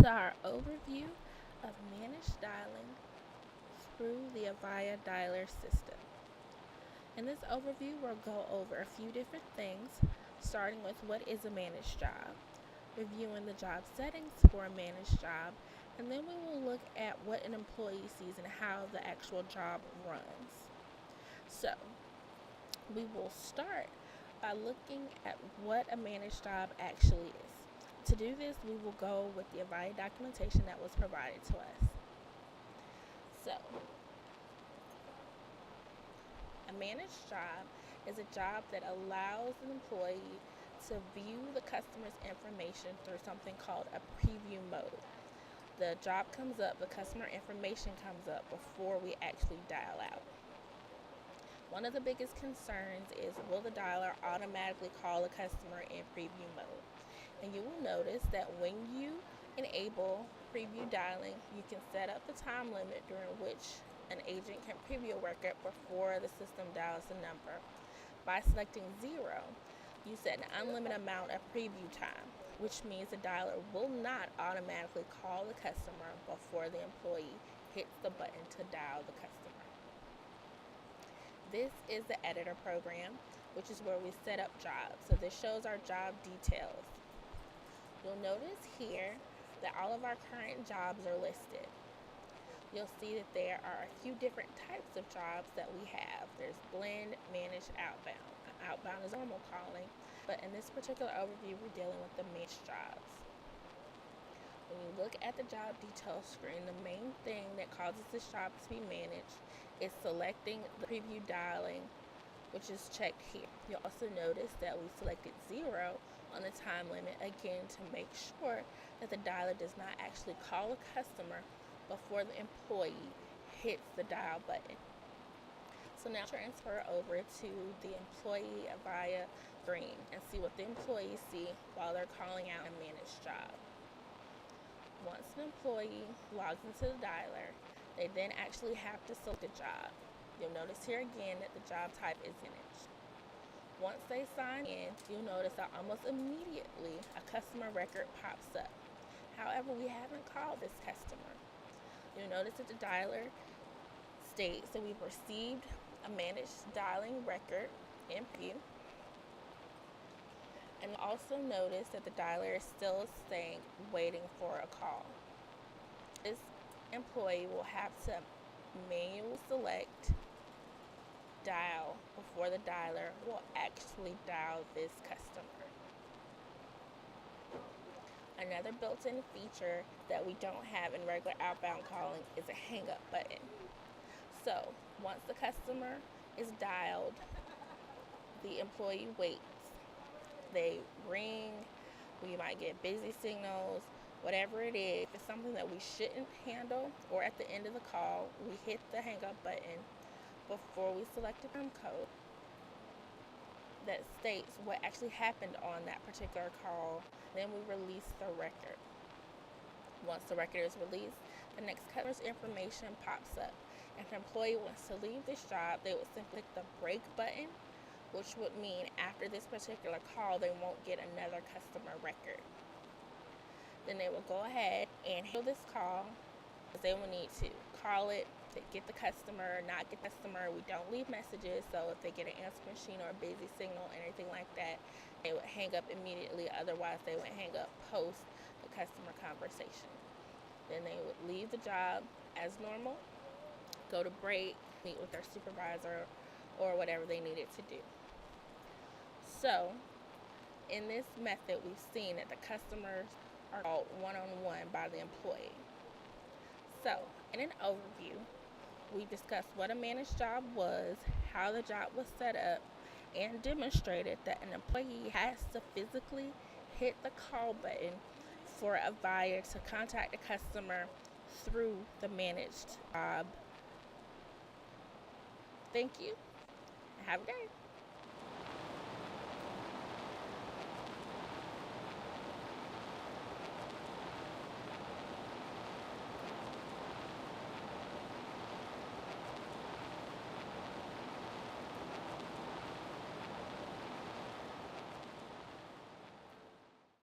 to our overview of managed dialing through the Avaya dialer system. In this overview, we'll go over a few different things, starting with what is a managed job, reviewing the job settings for a managed job, and then we will look at what an employee sees and how the actual job runs. So, we will start by looking at what a managed job actually is. To do this, we will go with the Avaya documentation that was provided to us. So, a managed job is a job that allows an employee to view the customer's information through something called a preview mode. The job comes up, the customer information comes up before we actually dial out. One of the biggest concerns is, will the dialer automatically call the customer in preview mode? And you will notice that when you enable preview dialing, you can set up the time limit during which an agent can preview a record before the system dials the number. By selecting 0, you set an unlimited amount of preview time, which means the dialer will not automatically call the customer before the employee hits the button to dial the customer. This is the editor program, which is where we set up jobs. So this shows our job details. You'll notice here that all of our current jobs are listed. You'll see that there are a few different types of jobs that we have. There's blend, managed, outbound. Outbound is normal calling, but in this particular overview, we're dealing with the managed jobs. When you look at the job details screen, the main thing that causes this job to be managed is selecting the preview dialing, which is checked here. You'll also notice that we selected 0 on the time limit, again to make sure that the dialer does not actually call a customer before the employee hits the dial button. So now transfer over to the employee Avaya screen and see what the employees see while they're calling out a managed job. Once an employee logs into the dialer, they then actually have to select a job. You'll notice here again that the job type is managed. Once they sign in, you'll notice that almost immediately a customer record pops up. However, we haven't called this customer. You'll notice that the dialer states that we've received a managed dialing record in preview. And also notice that the dialer is still saying waiting for a call. This employee will have to manually select dial before the dialer will actually dial this customer. Another built-in feature that we don't have in regular outbound calling is a hang up button. So once the customer is dialed, the employee waits. They ring, we might get busy signals, whatever it is. If it's something that we shouldn't handle, or at the end of the call, we hit the hang up button before we select a time code that states what actually happened on that particular call. Then we release the record. Once the record is released, the next customer's information pops up. If an employee wants to leave this job, they would simply click the break button, which would mean after this particular call, they won't get another customer record. Then they will go ahead and handle this call, because they will need to call it, to get the customer, not get the customer. We don't leave messages, so if they get an answer machine or a busy signal, anything like that, they would hang up immediately. Otherwise, they would hang up post the customer conversation. Then they would leave the job as normal, go to break, meet with their supervisor, or whatever they needed to do. So, in this method, we've seen that the customers are called one-on-one by the employee. So, in an overview, we discussed what a managed job was, how the job was set up, and demonstrated that an employee has to physically hit the call button for a buyer to contact a customer through the managed job. Thank you, and have a good day.